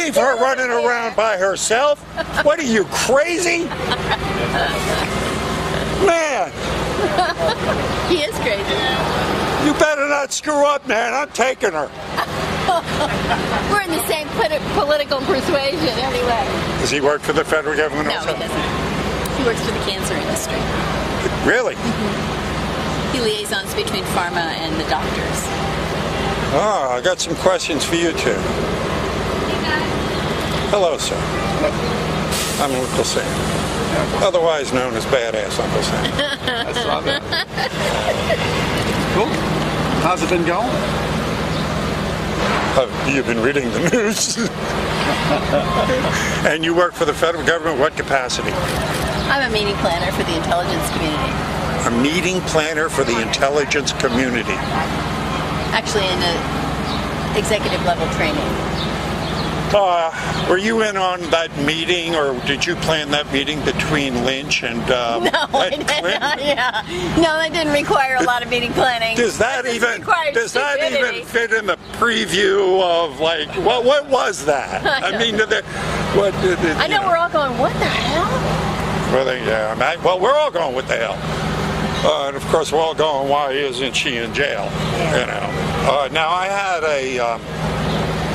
leave her running around by herself? What are you, crazy? Man. He is crazy. You better not screw up, man. I'm taking her. We're in the same political persuasion anyway. Does he work for the federal government? No, also? he doesn't. He works for the cancer industry. Really? Mm-hmm. He liaisons between pharma and the doctors. Oh, I got some questions for you too. Hello, sir. I'm Uncle Sam, otherwise known as Badass Uncle Sam. I saw that. Cool. How's it been going? You've been reading the news. And you work for the federal government, what capacity? I'm a meeting planner for the intelligence community. A meeting planner for the intelligence community. Actually in a executive level training. Were you in on that meeting, or did you plan that meeting between Lynch and No, I didn't. Yeah. No, that didn't require a lot of meeting planning. Does that even fit in the preview of, like, what was that? I mean, I know we're all going, what the hell? Well, we're all going, what the hell? And of course, we're all going, why isn't she in jail? You know. Now, I had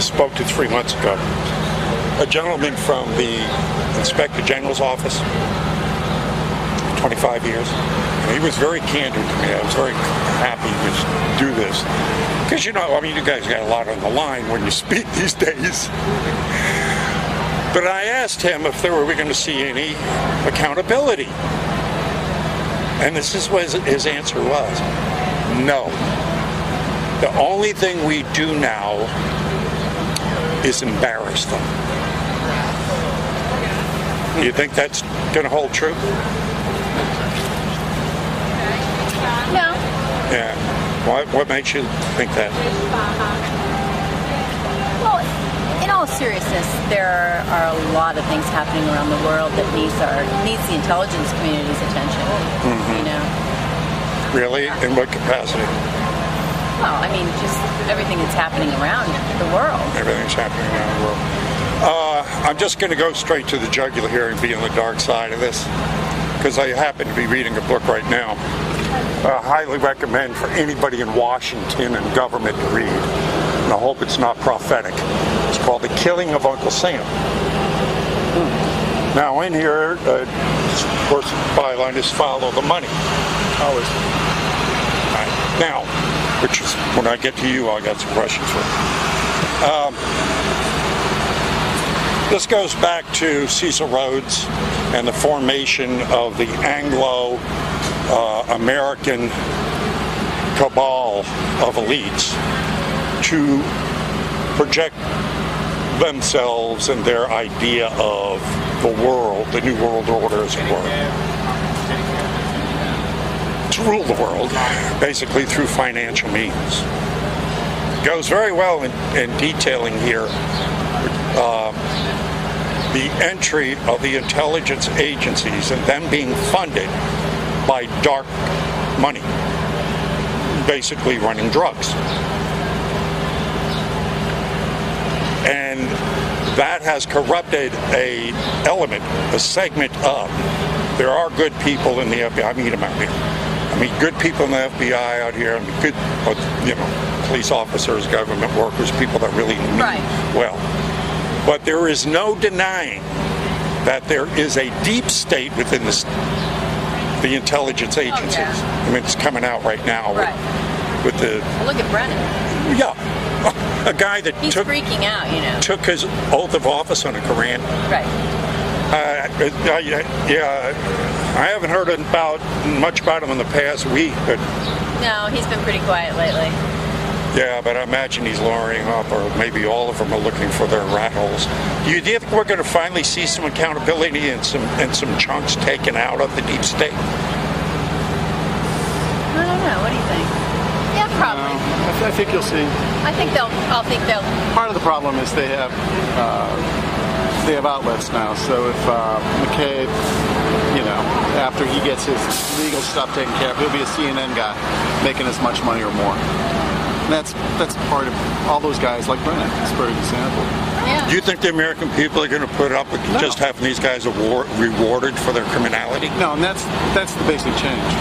spoke to 3 months ago, a gentleman from the Inspector General's office, 25 years. And he was very candid to me. I was very happy to do this. Because, you know, I mean, you guys got a lot on the line when you speak these days. But I asked him if there were we going to see any accountability. And this is what his answer was. No. The only thing we do now is embarrass them. You think that's going to hold true? No. Yeah. What makes you think that? Well, in all seriousness, there are a lot of things happening around the world that needs the intelligence community's attention. Mm-hmm. You know. Really? In what capacity? Well, I mean, just everything that's happening around the world. Everything's happening around the world. I'm just going to go straight to the jugular here and be on the dark side of this, because I happen to be reading a book right now. I highly recommend for anybody in Washington and government to read. And I hope it's not prophetic. It's called The Killing of Uncle Sam. Now, in here, of course, the byline is follow the money. Always. Right. Now, which is, when I get to you, I got some questions for you. This goes back to Cecil Rhodes and the formation of the Anglo-American cabal of elites to project themselves and their idea of the world, the New World Order, as it were, to rule the world, basically through financial means. It goes very well in detailing here the entry of the intelligence agencies and them being funded by dark money, basically running drugs. And that has corrupted a segment of, there are good people in the FBI, I meet them out here. I mean, good people in the FBI out here, good, police officers, government workers, people that really mean well. But there is no denying that there is a deep state within the intelligence agencies. Oh, yeah. I mean, it's coming out right now with the... Well, look at Brennan. Yeah. A guy that He's freaking out, you know. took his oath of office on a Koran. Right. I haven't heard much about him in the past week, but... No, he's been pretty quiet lately. Yeah, but I imagine he's lowering up, or maybe all of them are looking for their rat holes. Do you think we're going to finally see some accountability and some chunks taken out of the deep state? I don't know. What do you think? Yeah, probably. I think you'll see. I think they'll. Part of the problem is they have outlets now. So if McCabe, after he gets his legal stuff taken care of, he'll be a CNN guy making as much money or more. And that's part of all those guys like Brennan. That's a perfect example. Yeah. Do you think the American people are going to put up with just having these guys rewarded for their criminality? No, and that's the basic change.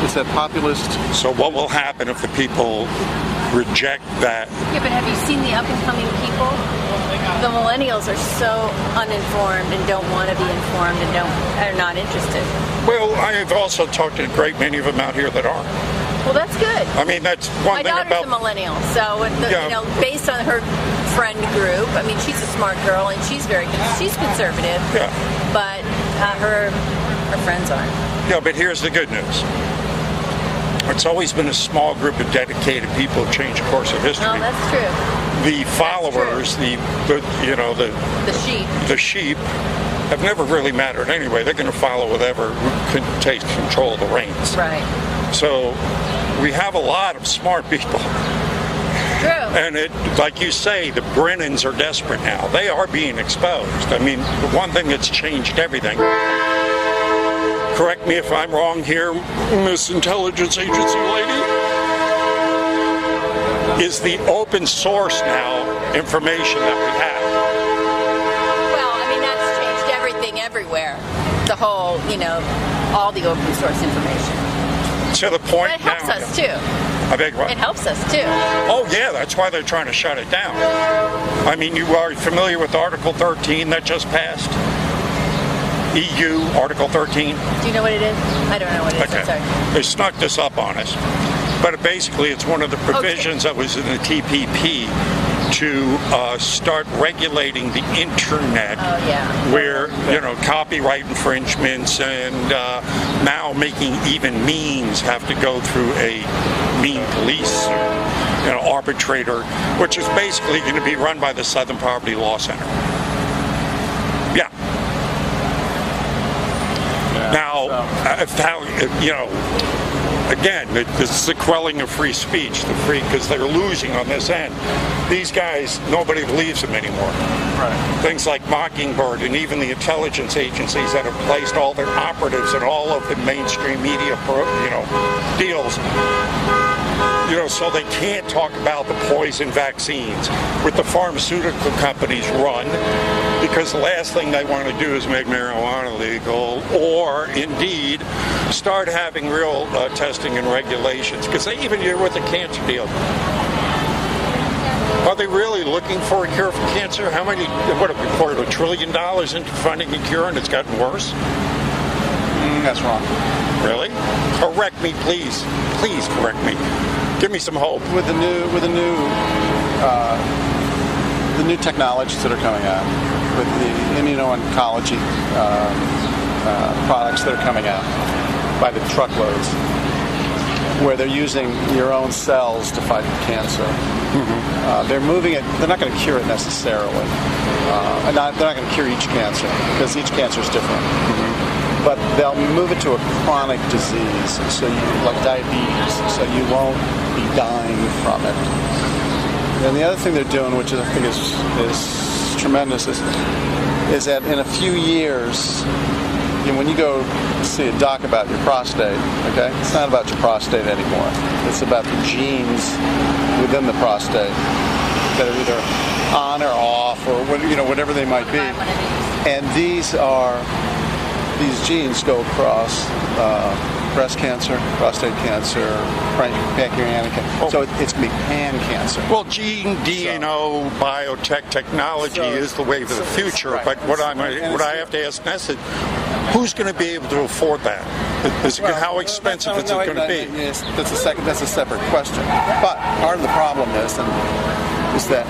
It's that populist. So what will happen if the people reject that? Yeah, but have you seen the up-and-coming people? The millennials are so uninformed and don't want to be informed and are not interested. Well, I've also talked to a great many of them out here that are. Well, that's good. I mean, that's one My thing daughter's about... a millennial, so based on her friend group, I mean, she's a smart girl and she's conservative. Yeah. But her friends aren't. Yeah, but here's the good news. It's always been a small group of dedicated people who change the course of history. No, that's true. The followers, the sheep have never really mattered anyway. They're going to follow whatever takes control of the reins. Right. So we have a lot of smart people. True. And like you say, the Brennans are desperate now. They are being exposed. I mean, the one thing that's changed everything. Correct me if I'm wrong here, Miss Intelligence Agency lady, is the open source now information that we have. Well, I mean, that's changed everything everywhere. The whole, all the open source information. To the point But it helps us too. I beg your pardon? It helps us too. Oh, yeah, that's why they're trying to shut it down. I mean, you are familiar with Article 13 that just passed? EU, Article 13. Do you know what it is? I don't know what it is. Okay. I'm sorry. They snuck this up on us. But basically, it's one of the provisions that was in the TPP to start regulating the internet, where copyright infringements and now making even memes have to go through a meme police arbitrator, which is basically going to be run by the Southern Poverty Law Center. Yeah. Now, again, this is the quelling of free speech, because they're losing on this end. These guys, nobody believes them anymore. Right. Things like Mockingbird and even the intelligence agencies that have placed all their operatives in all of the mainstream media, deals. So they can't talk about the poison vaccines with the pharmaceutical companies run, because the last thing they want to do is make marijuana legal, or indeed start having real testing and regulations, because they even do with the cancer deal. Are they really looking for a cure for cancer? How many, what have we poured $1 trillion into finding a cure and it's gotten worse? That's wrong. Really? Correct me, please. Please correct me. Give me some hope. With the new technologies that are coming out, with the immuno-oncology products that are coming out by the truckloads, where they're using your own cells to fight cancer. Mm-hmm. They're moving it. They're not going to cure it necessarily. They're not going to cure each cancer, because each cancer is different. Mm-hmm. But they'll move it to a chronic disease, like diabetes, so you won't be dying from it. And the other thing they're doing, which I think is tremendous, is that in a few years, when you go see a doc about your prostate, okay, it's not about your prostate anymore. It's about the genes within the prostate that are either on or off, or whatever they might be. And these genes go across breast cancer, prostate cancer, pancreatic cancer. So it's going to be pan-cancer. Well, gene, DNO, biotech technology is the wave of the future. Right. But what I have to ask Ness is, who's going to be able to afford that? How expensive is it going to be? That's a separate question. But part of the problem is that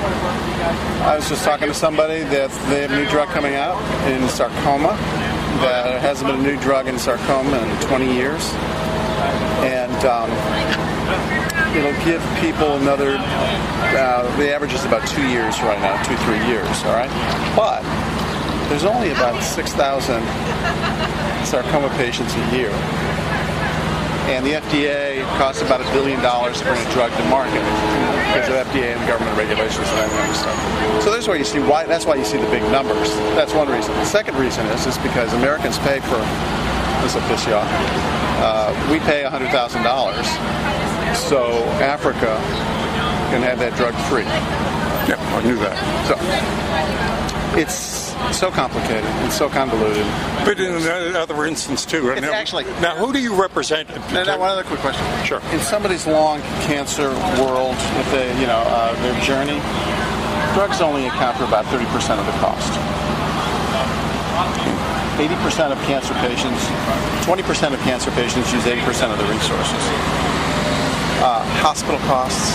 I was just talking to somebody that they have a new drug coming out in sarcoma. That hasn't been a new drug in sarcoma in 20 years. And it'll give people another, the average is about 2 years right now, 2-3 years, all right? But there's only about 6,000 sarcoma patients a year. And the FDA costs about $1 billion to bring a drug to market because of FDA and government regulations and that kind of stuff. So that's why you see that's why you see the big numbers. That's one reason. The second reason is because Americans pay for this will piss you off. We pay $100,000, so Africa can have that drug free Yeah, I knew that. So it's so complicated and so convoluted. But in another instance too. It's actually now, who do you represent? Now, one other quick question. Sure. In somebody's long cancer world, if they, their journey, drugs only account for about 30% of the cost. 80% of cancer patients, 20% of cancer patients use 80% of the resources. Hospital costs,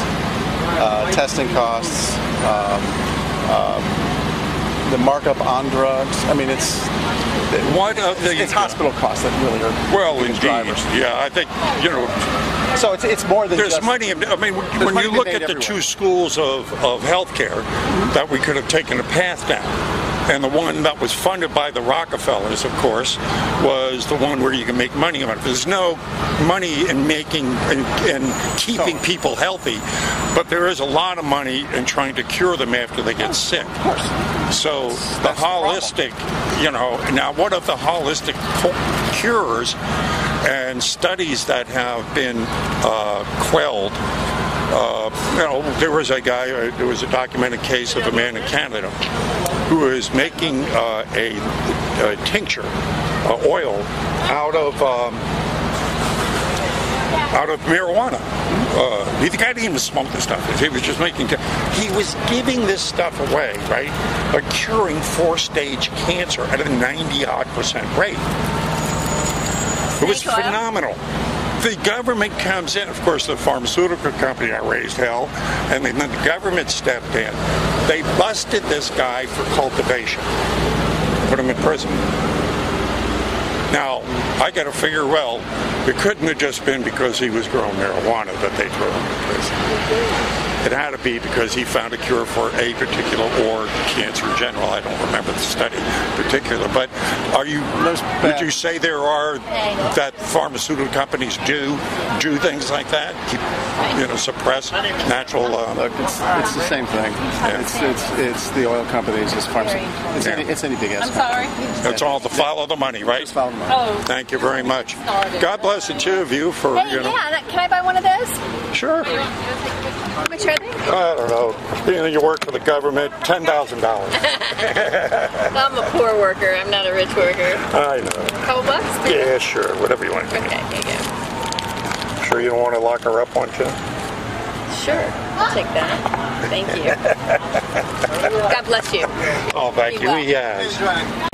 testing costs, the markup on drugs. I mean, it's hospital costs that really are indeed. Drivers. Yeah, I think So it's more than there's just, money. I mean, when you look at the two schools of healthcare that we could have taken a path down, and the one that was funded by the Rockefellers, of course, was the one where you can make money on it. There's no money in making and keeping people healthy, but there is a lot of money in trying to cure them after they get sick. Of course. So the holistic, now what of the holistic cures and studies that have been quelled? There was a guy, there was a documented case of a man in Canada who was making a tincture, oil, out of marijuana. The guy didn't even smoke the stuff. He was just making. He was giving this stuff away, right? But curing 4-stage cancer at a 90-odd% rate. It was phenomenal. The government comes in, of course, the pharmaceutical company raised hell, and then the government stepped in. They busted this guy for cultivation, put him in prison. Now, I got to figure, it couldn't have just been because he was growing marijuana that they threw him in prison. It had to be because he found a cure for a particular or cancer in general. I don't remember the study in particular. But would you say there are that pharmaceutical companies do things like that? Suppress natural. Look, it's the same thing. Yeah. It's the oil companies. It's pharmaceutical. It's anything else. I'm sorry. That's all to follow the money, right? Just follow the money. Oh. Thank you very much. God bless the two of you for Yeah, can I buy one of those? Sure. How much are they? I don't know. Being that you work for the government, $10,000. I'm a poor worker. I'm not a rich worker. I know. Couple bucks? Yeah, sure. Whatever you want to do. Okay, here you go. Sure you don't want to lock her up, want you? Sure. I'll take that. Thank you. God bless you. Oh, thank you. Well. Yes.